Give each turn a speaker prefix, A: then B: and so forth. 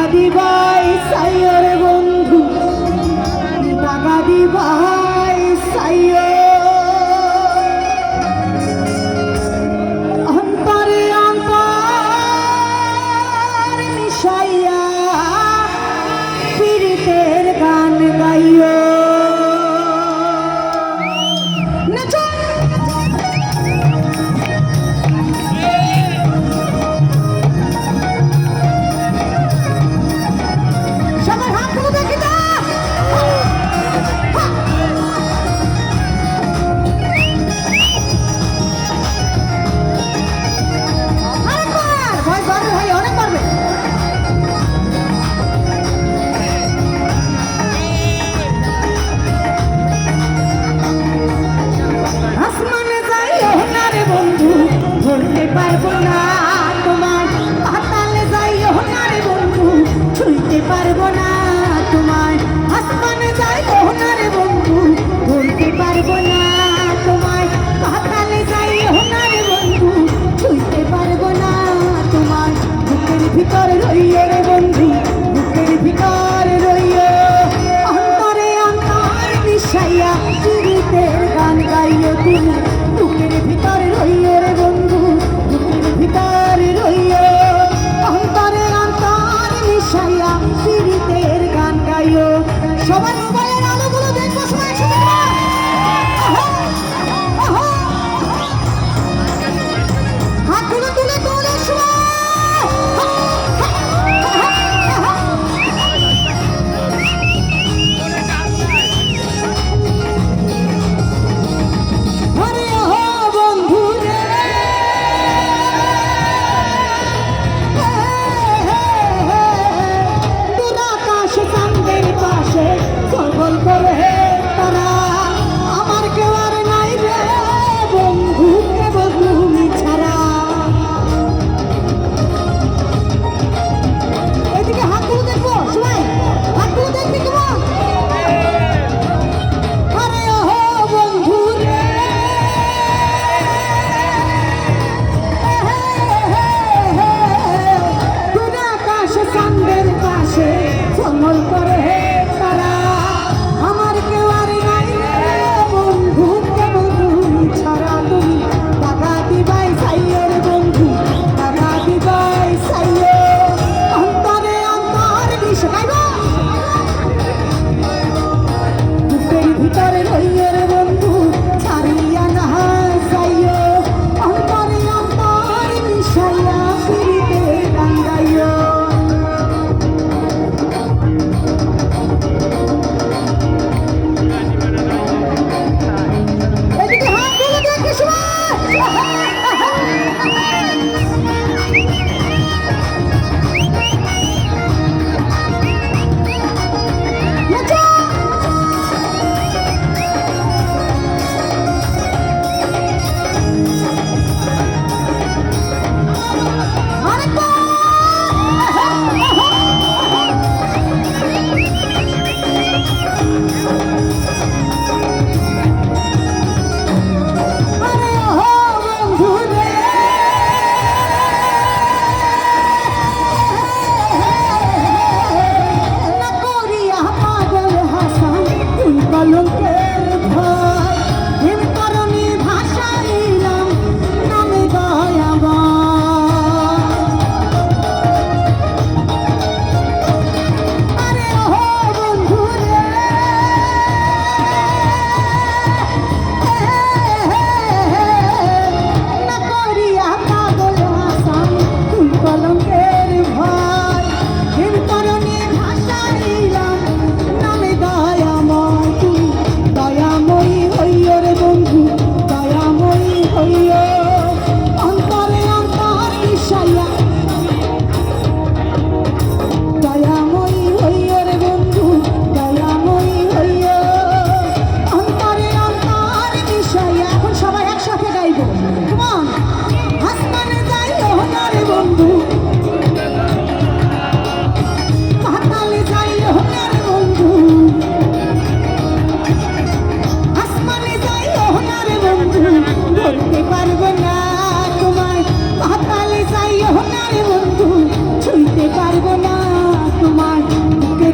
A: বাগাদি ভাই সাইয়র বন্ধু বাগাদি ভাই সাইয়র অন্তরে অন্তর মিশাইয়া পীড়িতের গান গাইও নাচো ধরতে পারবো না তোমার পাতালে যাইও না রে বন্ধু ছুঁইতে পারবো না তোমায় আসমানে যাইও না রে বন্ধু ধরতে পারবো না তোমায় পাতালে যাইও না রে বন্ধু ছুঁইতে পারবো না তোমায় বুকের ভিতর রইয়ে রে বন্ধু বুকের ভিতর